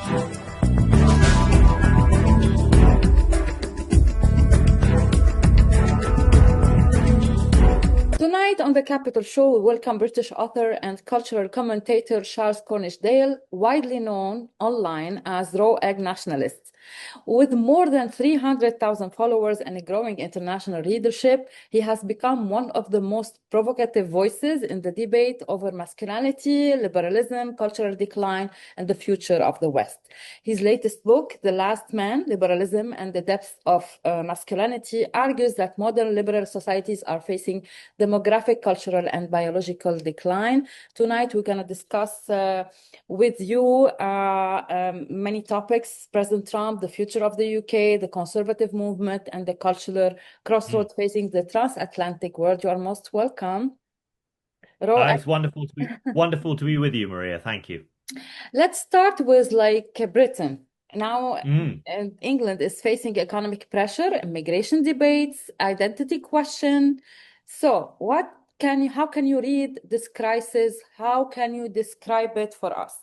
Tonight on the Capital Show, we welcome British author and cultural commentator Charles Cornish-Dale, widely known online as Egg Nationalist. With more than 300,000 followers and a growing international readership, he has become one of the most provocative voices in the debate over masculinity, liberalism, cultural decline, and the future of the West. His latest book, The Last Man, Liberalism and the Depths of Masculinity, argues that modern liberal societies are facing demographic, cultural, and biological decline. Tonight, we're going to discuss with you many topics: President Trump, the future of the UK, the conservative movement, and the cultural crossroads facing the transatlantic world. You are most welcome. It's wonderful to be with you, Maria. Thank you. Let's start with Britain. Now, Mm. England is facing economic pressure, immigration debates, identity question. So, how can you read this crisis? How can you describe it for us?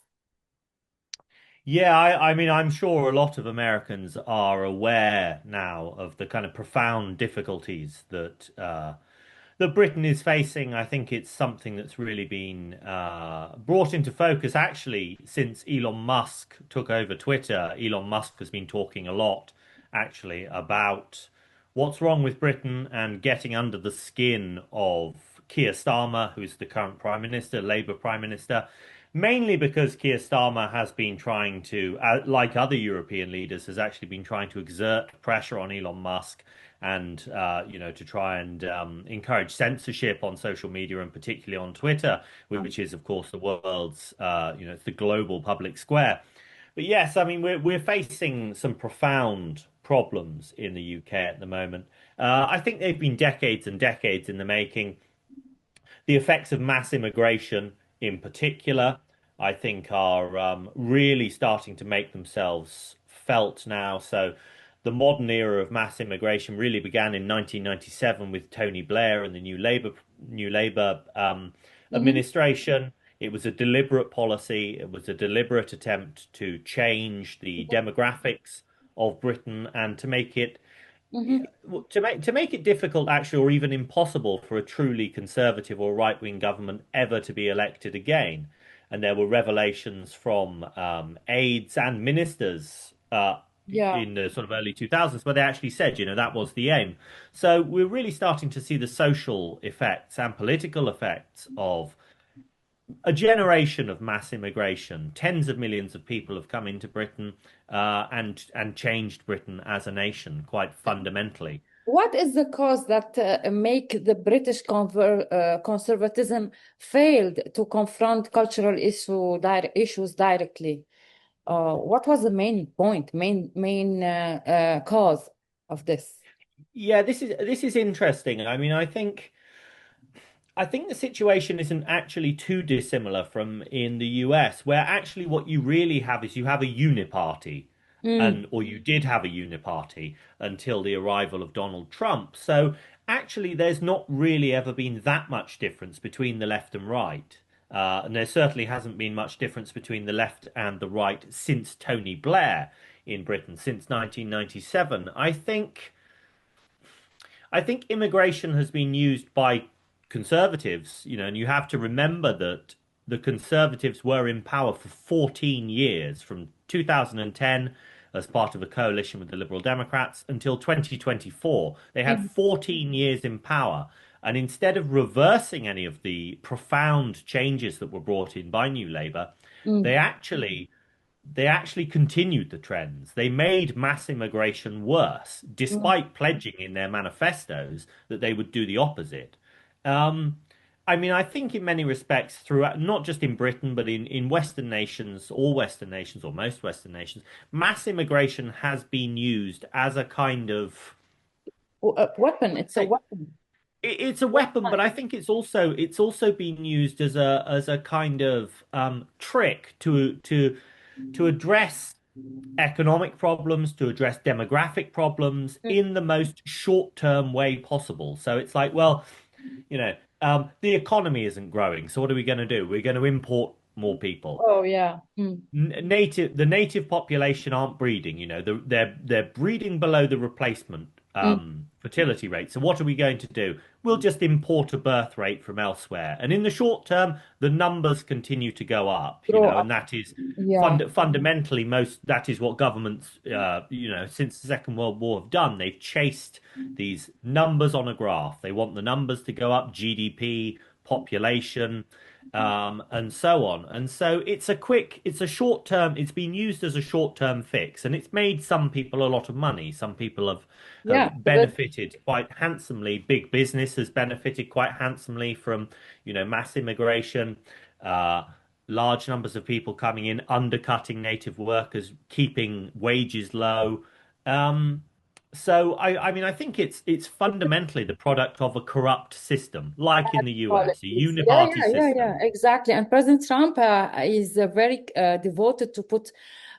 Yeah, I mean, I'm sure a lot of Americans are aware now of the kind of profound difficulties that Britain is facing. I think it's something that's really been brought into focus actually since Elon Musk took over Twitter. Elon Musk has been talking a lot actually about what's wrong with Britain and getting under the skin of Keir Starmer, who's the current Prime Minister, Labour Prime Minister, mainly because Keir Starmer has been trying to, like other European leaders, has actually been trying to exert pressure on Elon Musk and to try and encourage censorship on social media and particularly on Twitter, which is of course the world's it's the global public square. But yes, I mean we're facing some profound problems in the UK at the moment. I think they've been decades and decades in the making. The effects of mass immigration in particular, I think, are really starting to make themselves felt now. So the modern era of mass immigration really began in 1997 with Tony Blair and the new Labour administration. It was a deliberate policy. It was a deliberate attempt to change the demographics of Britain and to make it Mm-hmm. to make it difficult, actually, or even impossible for a truly conservative or right-wing government ever to be elected again. And there were revelations from aides and ministers Yeah. in the sort of early 2000s where they actually said, that was the aim. So we're really starting to see the social effects and political effects of a generation of mass immigration. Tens of millions of people have come into Britain and changed Britain as a nation quite fundamentally. What is the cause that make the British conservatism failed to confront cultural issues directly? What was the main point, main cause of this? Yeah, this is interesting. I mean, I think the situation isn't actually too dissimilar from in the US, where actually what you really have is you have a uniparty, Mm, or you did have a uniparty until the arrival of Donald Trump. So actually, there's not really ever been that much difference between the left and right. And there certainly hasn't been much difference between the left and the right since Tony Blair in Britain, since 1997. I think immigration has been used by conservatives, and you have to remember that the conservatives were in power for 14 years, from 2010 as part of a coalition with the Liberal Democrats until 2024. They had mm, 14 years in power. And instead of reversing any of the profound changes that were brought in by New Labour, mm, they actually they actually continued the trends. They made mass immigration worse, mm. despite pledging in their manifestos that they would do the opposite. Um, I mean, I think in many respects, throughout, not just in Britain, but in Western nations, all Western nations, or most Western nations, mass immigration has been used as a kind of, A weapon. It's a say, weapon. it's a weapon, but I think it's also been used as a kind of trick to address economic problems, to address demographic problems Mm, in the most short-term way possible. So it's like, well, the economy isn't growing, so what are we going to do? We're going to import more people. Oh, yeah. Mm. The native population aren't breeding, they're breeding below the replacement Mm. fertility rate. So what are we going to do? We'll just import a birth rate from elsewhere. And in the short term, the numbers continue to go up, Grow and up. that is Yeah. fundamentally that is what governments, since the Second World War have done. They've chased these numbers on a graph. They want the numbers to go up, GDP, population, and so on. And so it's a short term, it's been used as a short term fix, and it's made some people a lot of money. Some people Yeah. have So that, benefited quite handsomely. Big business has benefited quite handsomely from, mass immigration, uh, large numbers of people coming in, undercutting native workers, keeping wages low. Um, I mean, I think it's fundamentally the product of a corrupt system, like in the US, a policies. Yeah, uniparty yeah, yeah, yeah, system. exactly. And President Trump is very devoted to put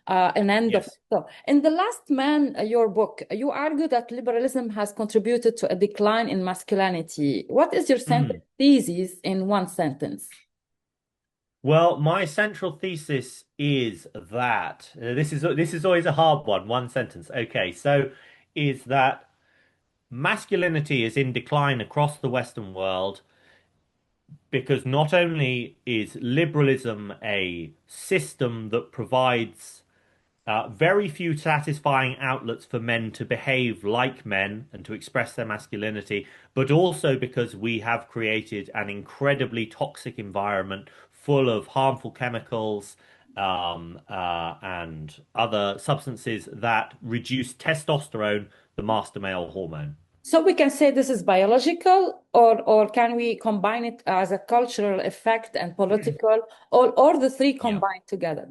an end of it. Yes. So, in The Last Man, your book, you argue that liberalism has contributed to a decline in masculinity. What is your Mhm. thesis in one sentence? Well, my central thesis is that this is always a hard one. One sentence. Okay, so is that masculinity is in decline across the Western world because not only is liberalism a system that provides very few satisfying outlets for men to behave like men and to express their masculinity, but also because we have created an incredibly toxic environment full of harmful chemicals and other substances that reduce testosterone, the master male hormone. So we can say this is biological, or can we combine it as a cultural effect and political, or the three Yeah. combined together?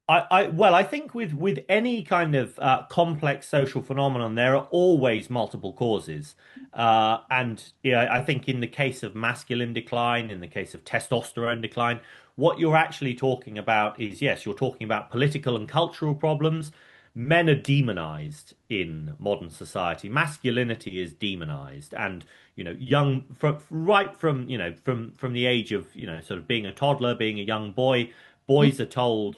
Well, I think with any kind of complex social phenomenon, there are always multiple causes. And yeah, I think in the case of masculine decline, in the case of testosterone decline, what you're actually talking about is, yes, you're talking about political and cultural problems. Men are demonized in modern society. Masculinity is demonized, and right from from the age of sort of being a toddler, being a young boy, boys are told,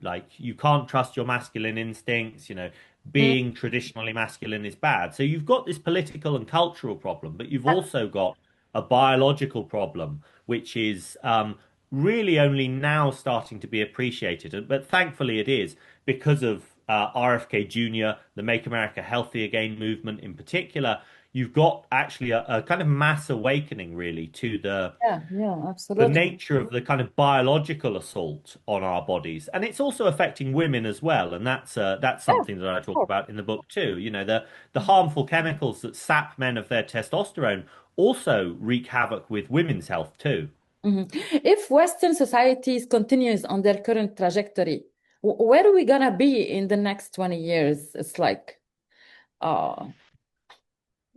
like you can't trust your masculine instincts, Mm. being traditionally masculine is bad. So you've got this political and cultural problem, but you've also got a biological problem, which is really only now starting to be appreciated. But thankfully it is because of RFK Jr., the Make America Healthy Again movement in particular. You've got actually a kind of mass awakening really to Yeah, yeah, the absolutely. nature of the kind of biological assault on our bodies, and it's also affecting women as well. And that's Yeah, something that I of talk course. about in the book too. The harmful chemicals that sap men of their testosterone also wreak havoc with women's health too. Mhm. If Western societies continues on their current trajectory, where are we gonna be in the next 20 years? It's like, uh,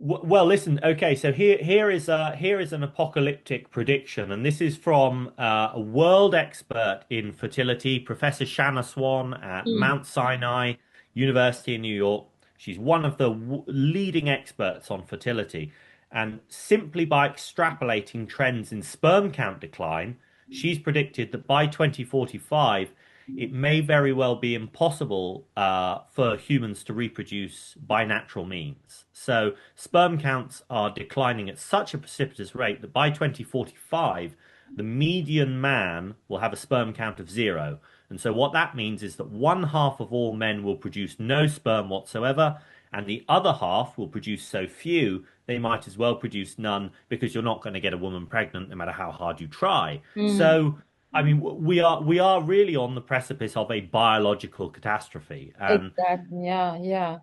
Well, listen. Okay, so here is an apocalyptic prediction, and this is from a world expert in fertility, Professor Shanna Swan at mm, Mount Sinai University in New York. She's one of the leading experts on fertility, and simply by extrapolating trends in sperm count decline, she's predicted that by 2045 it may very well be impossible for humans to reproduce by natural means. So sperm counts are declining at such a precipitous rate that by 2045, the median man will have a sperm count of zero. And so what that means is that one half of all men will produce no sperm whatsoever, and the other half will produce so few they might as well produce none because you're not going to get a woman pregnant no matter how hard you try. mm. So I mean, we are really on the precipice of a biological catastrophe, and Exactly. Yeah, yeah.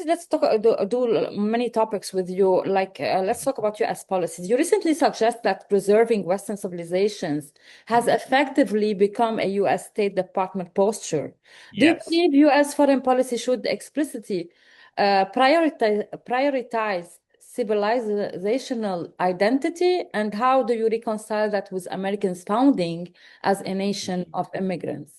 Let's talk do many topics with you. Like, let's talk about U.S. policies. You recently suggest that preserving Western civilizations has effectively become a U.S. State Department posture. Do you yes. believe U.S. foreign policy should explicitly prioritize civilizational identity, and how do you reconcile that with Americans' founding as a nation of immigrants?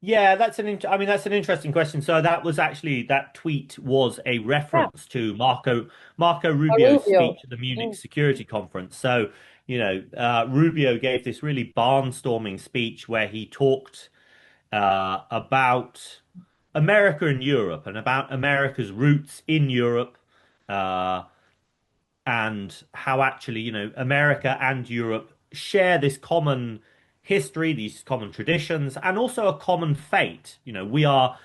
Yeah, I mean that's an interesting question. So that tweet was a Yeah, reference to Marco Rubio's Rubio. speech at the Munich Security Conference. So, Rubio gave this really barnstorming speech where he talked about America and Europe and about America's roots in Europe, uh, and how actually, America and Europe share this common history, these common traditions, and also a common fate. We are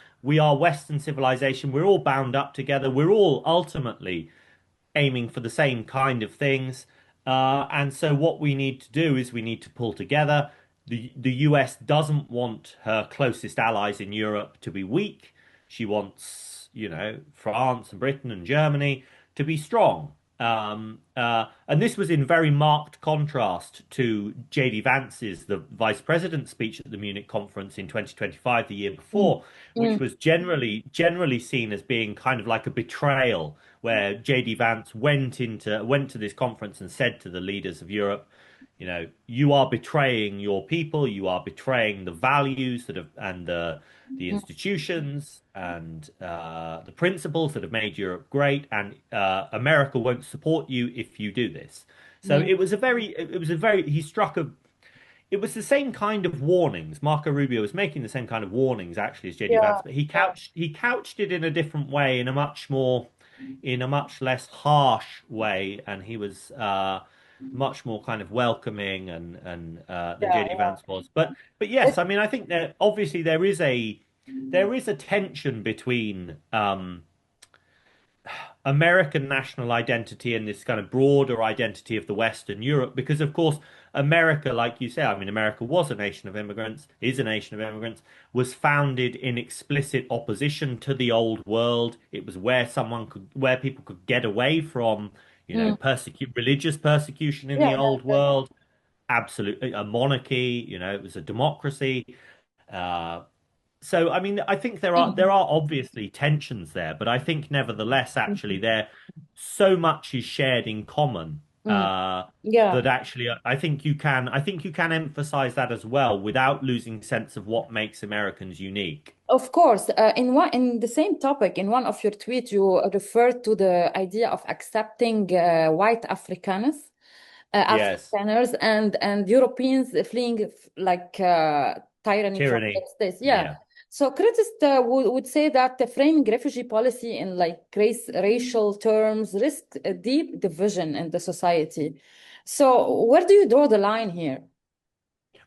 Western civilization. We're all bound up together. We're all ultimately aiming for the same kind of things. And so what we need to do is we need to pull together. The US doesn't want her closest allies in Europe to be weak. She wants, France and Britain and Germany to be strong. And this was in very marked contrast to JD Vance's, the vice president's speech at the Munich conference in 2025, the year Mm, before, which mm, was generally seen as being kind of like a betrayal, where JD Vance went to this conference and said to the leaders of Europe, you are betraying your people, you are betraying the values that have and the mm, institutions and the principles that have made Europe great, and America won't support you if you do this. So mm. he struck a it was the same kind of warnings. Marco Rubio was making the same kind of warnings actually as JD Yeah, Vance, but yeah, he couched it in a different way, in a much less harsh way, and he was much more kind of welcoming and than yeah, JD yeah. Vance was. But yes, It, I mean I think that obviously there is a tension between American national identity and this kind of broader identity of the West and Europe, because of course America, like you say, I mean America was a nation of immigrants, is a nation of immigrants, was founded in explicit opposition to the old world. It was where people could get away from, mm, religious persecution in yeah, the yeah, old yeah. world, absolutely a monarchy, it was a democracy. Uh, so, I mean, I think there Mhm, are obviously tensions there, but I think nevertheless, actually, mhm, there so much is shared in common mm. Yeah. that actually I think you can emphasize that as well without losing sense of what makes Americans unique. Of course, in the same topic, in one of your tweets, you referred to the idea of accepting white Yes, Afrikaners and Europeans fleeing like tyranny from the tyranny. States. Yeah. Yeah. So critics would say that the framing refugee policy in like racial terms risk a deep division in the society. So where do you draw the line here?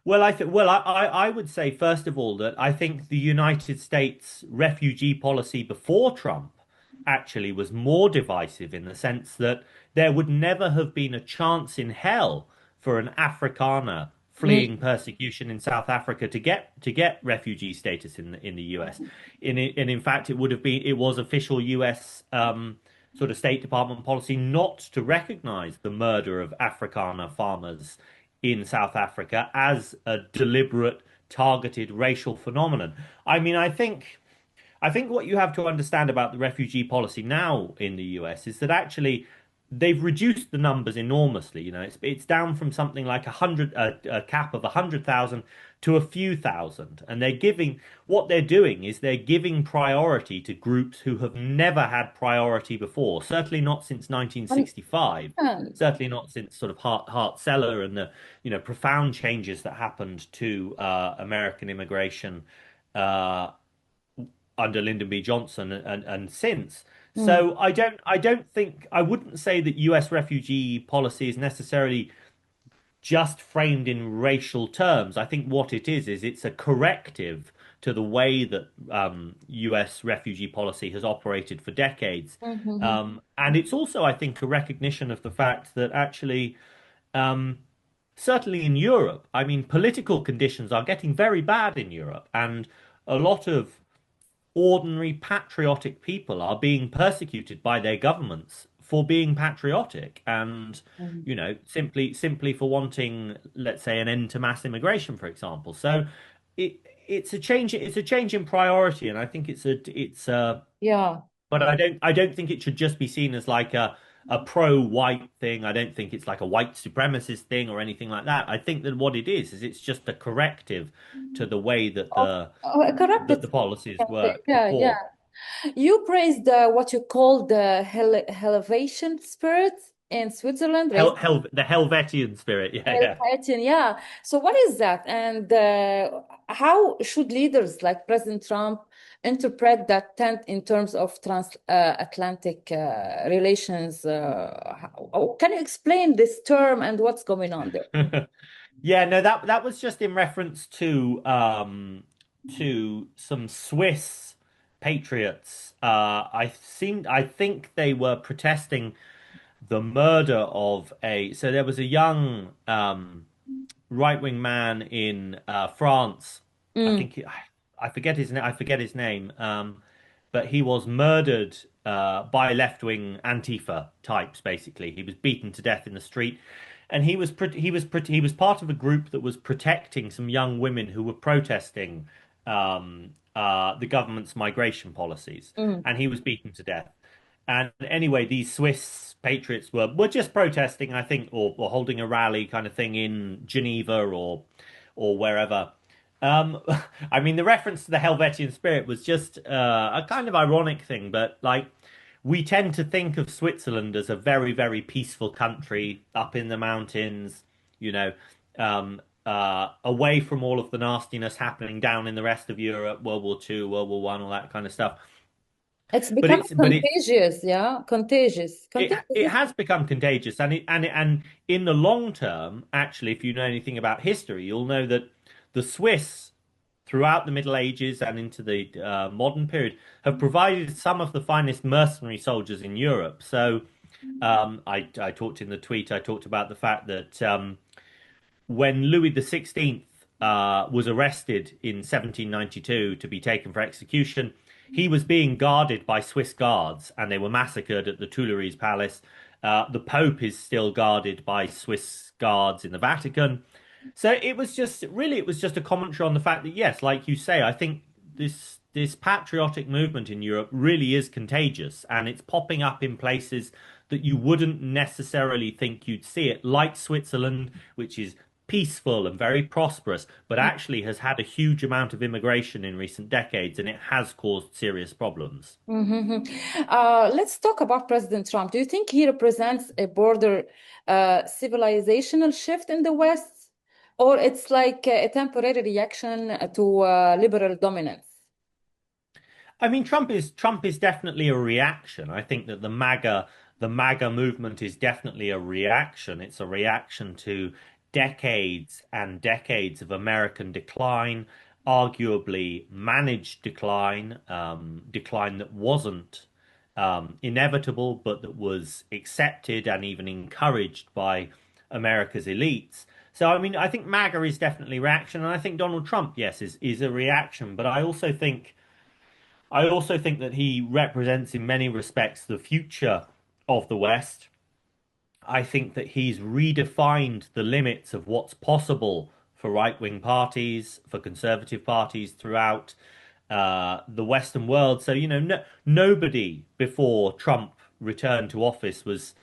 I would say first of all that I think the United States refugee policy before Trump actually was more divisive in the sense that there would never have been a chance in hell for an Afrikaner Mm, fleeing persecution in South Africa to get refugee status in the US. And in fact, it was official US sort of State Department policy not to recognize the murder of Afrikaner farmers in South Africa as a deliberate, targeted racial phenomenon. I mean, I think what you have to understand about the refugee policy now in the US is that actually they've reduced the numbers enormously. It's down from something like a cap of 100,000 to a few thousand, and what they're doing is they're giving priority to groups who have never had priority before. Certainly not since 1965. and- Certainly not since sort of Hart-Celler and the profound changes that happened to American immigration. Uh, Under Lyndon B. Johnson and since. mm, So I wouldn't say that US refugee policy is necessarily just framed in racial terms. I think what it is it's a corrective to the way that US refugee policy has operated for decades. mhm, And it's also, I think, a recognition of the fact that actually, um, certainly in Europe, I mean, political conditions are getting very bad in Europe, and a lot of ordinary patriotic people are being persecuted by their governments for being patriotic and mhm. simply for wanting, let's say, an end to mass immigration, for example. So it's a change in priority, and I think it's a Yeah. but I don't think it should just be seen as like a pro-white thing. I don't think it's like a white supremacist thing or anything like that. I think that what it is it's just a corrective to the way that Of, corrected. the policies worked Yeah, yeah. before. You praised what you call the elevation spirit. in Switzerland, raised The Helvetian spirit. Yeah, in yeah. Haiti. Yeah. So what is that? And how should leaders like President Trump interpret that tent in terms of transatlantic relations? Can you explain this term and what's going on there? Yeah, no, that was just in reference to some Swiss patriots. I think they were protesting the murder of a so there was a young right-wing man in France. I Mm, think I forget his name. I forget his name. But he was murdered by left-wing Antifa types. Basically, he was beaten to death in the street, and he was part of a group that was protecting some young women who were protesting the government's migration policies, mm. and he was beaten to death. And anyway, these Swiss patriots were just protesting, I think, or holding a rally kind of thing in Geneva or wherever. Um, I mean, the reference to the Helvetian spirit was just a kind of ironic thing, but like we tend to think of Switzerland as a very, very peaceful country up in the mountains, you know, away from all of the nastiness happening down in the rest of Europe, World War Two, World War One, all that kind of stuff. It's But becoming it's contagious, yeah, contagious. Contagious. it has become contagious, and in the long term, actually, if you know anything about history, you'll know that the Swiss, throughout the Middle Ages and into the modern period, have provided some of the finest mercenary soldiers in Europe. So, I talked in the tweet. I talked about the fact that when Louis XVI was arrested in 1792 to be taken for execution, he was being guarded by Swiss guards, and they were massacred at the Tuileries Palace. The Pope is still guarded by Swiss guards in the Vatican. So it was just a commentary on the fact that yes, like you say, I think this patriotic movement in Europe really is contagious, and it's popping up in places that you wouldn't necessarily think you'd see it, like Switzerland, which is peaceful and very prosperous, but actually has had a huge amount of immigration in recent decades, and it has caused serious problems. Mhm. Let's talk about President Trump. Do you think he represents a border civilizational shift in the West, or it's like a temporary reaction to liberal dominance? I mean, Trump is definitely a reaction. I think that the MAGA movement is definitely a reaction. It's a reaction to decades and decades of American decline, arguably managed decline, decline that wasn't inevitable, but that was accepted and even encouraged by America's elites. So, I mean, I think MAGA is definitely reaction, and I think Donald Trump, yes, is a reaction. But I also think that he represents, in many respects, the future of the West. I think that he's redefined the limits of what's possible for right-wing parties, for conservative parties throughout the Western world. So, nobody before Trump returned to office was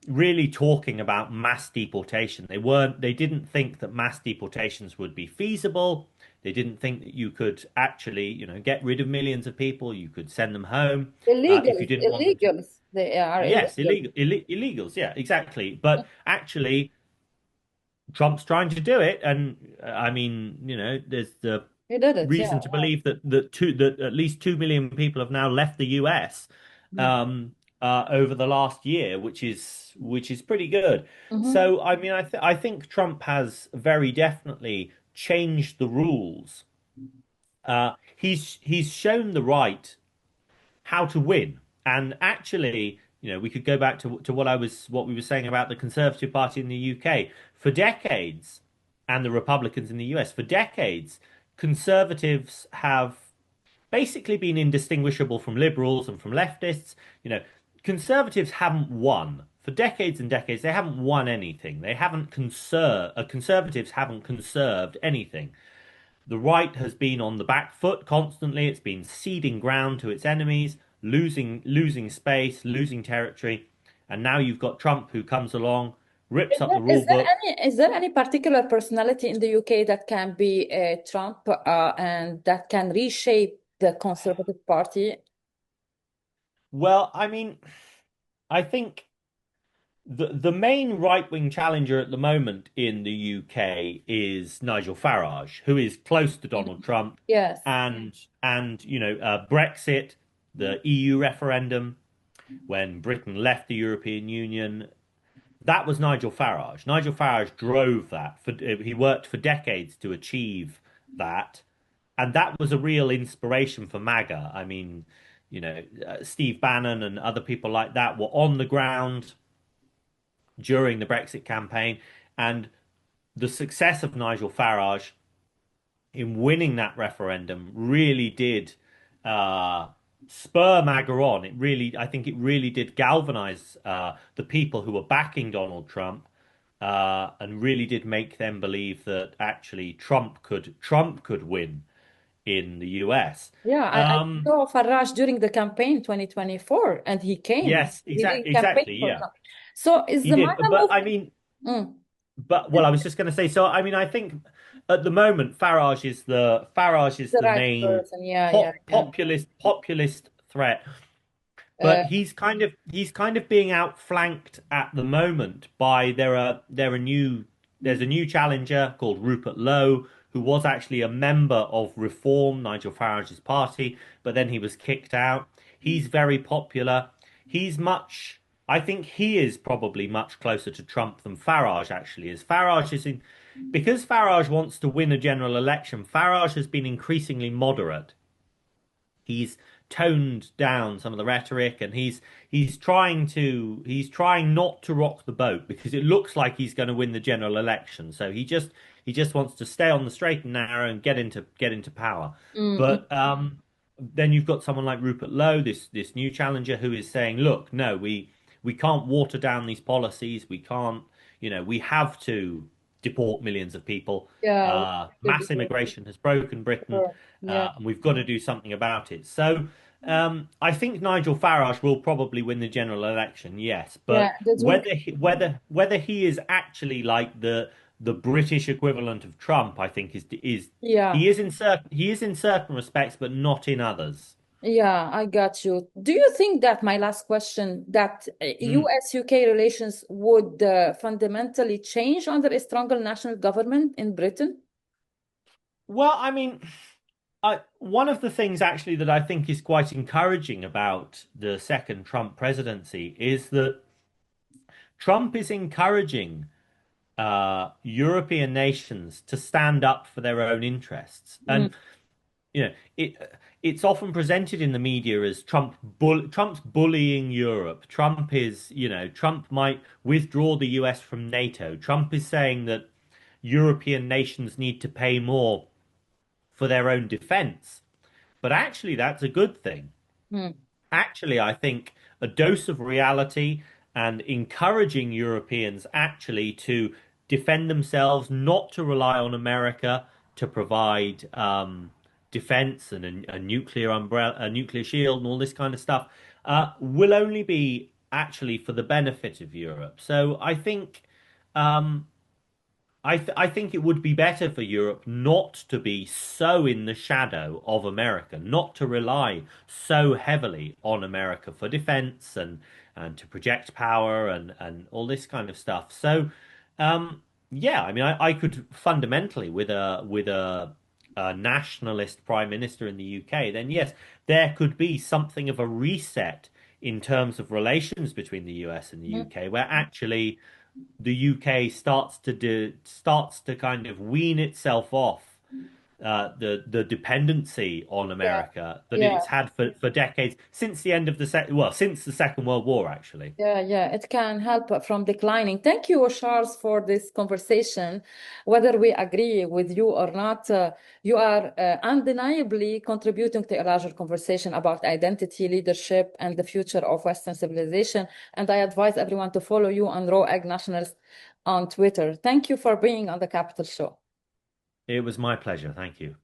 really talking about mass deportation. They didn't think that mass deportations would be feasible. They didn't think that you could actually, get rid of millions of people. You could send them home if you Illegals, didn't want them to. illegals, they are Yes, illegal. illegals. Yeah, exactly. But actually, Trump's trying to do it, and I mean, there's the He did it, yeah. reason to believe that at least 2 million people have now left the US over the last year, which is pretty good. Mhm. So I mean, I think Trump has very definitely changed the rules. He's shown the right how to win, and actually, we could go back to what we were saying about the Conservative Party in the UK for decades, and the Republicans in the US for decades. Conservatives have basically been indistinguishable from liberals and from leftists. You know, conservatives haven't won for decades and decades. They haven't won anything. They haven't conservatives haven't conserved anything. The right has been on the back foot constantly. It's been ceding ground to its enemies, losing space, losing territory. And now you've got Trump who comes along, rips up the rule book. Is there any particular personality in the UK that can be Trump and that can reshape the Conservative Party? Well, I mean, I think the main right-wing challenger at the moment in the UK is Nigel Farage, who is close to Donald Trump, Yes. and Brexit, the EU referendum when Britain left the European Union. That was Nigel Farage. Nigel Farage drove that. He worked for decades to achieve that, and that was a real inspiration for MAGA. I mean, Steve Bannon and other people like that were on the ground during the Brexit campaign, and the success of Nigel Farage in winning that referendum really did uh, spur MAGA on. I think it really did galvanize the people who were backing Donald Trump, and really did make them believe that actually Trump could win in the US. Yeah, I saw Farage during the campaign 2024, and he came. Yes, He did campaign exactly, for yeah, Trump. So is he the did. MAGA But move? I mean, Mm, But well, I was just going to say. So I mean, I think at the moment Farage is the the right main person. Yeah, yeah, yeah. populist threat, Uh, but he's kind of being outflanked at the moment by there's a new challenger called Rupert Lowe, who was actually a member of Reform, Nigel Farage's party, but then he was kicked out. He's very popular. He's much I think he is probably much closer to Trump than Farage actually is. Because Farage wants to win a general election, Farage has been increasingly moderate. He's toned down some of the rhetoric, and he's trying not to rock the boat because it looks like he's going to win the general election. So he just wants to stay on the straight and narrow and get into power. mm, mm, But then you've got someone like Rupert Lowe, this new challenger, who is saying, look, no, we can't water down these policies. We can't, we have to deport millions of people. yeah, Mass immigration has broken Britain, yeah, and we've got to do something about it. So I think Nigel Farage will probably win the general election, yes, yeah. but That will, whether he is actually like the British equivalent of Trump, I think is yeah. he is in certain respects, but not in others. Yeah, I got you. Do you think that my last question that Mm. US-UK relations would fundamentally change under a stronger national government in Britain? Well, I mean, one of the things actually that I think is quite encouraging about the second Trump presidency is that Trump is encouraging European nations to stand up for their own interests. Mm, And it's often presented in the media as Trump's bullying Europe. Trump might withdraw the US from NATO. Trump is saying that European nations need to pay more for their own defense. But actually, that's a good thing. mm, Actually, I think a dose of reality and encouraging Europeans actually to defend themselves, not to rely on America to provide defense and a nuclear umbrella, a nuclear shield, and all this kind of stuff, will only be actually for the benefit of Europe. So um, I think it would be better for Europe not to be so in the shadow of America, not to rely so heavily on America for defense and to project power and all this kind of stuff. So, yeah, I mean, I could fundamentally with a nationalist prime minister in the UK, then yes, there could be something of a reset in terms of relations between the US and the mm. UK, where actually the UK starts to kind of wean itself off the dependency on Yeah, America that yeah. it's had for decades since the end of since the Second World War, actually. Yeah, yeah, it can help from declining. Thank you, Charles, for this conversation. Whether we agree with you or not, you are undeniably contributing to a larger conversation about identity, leadership, and the future of Western civilization. And I advise everyone to follow you on Raw Egg Nationalist on Twitter. Thank you for being on the Capital Show. It was my pleasure. Thank you.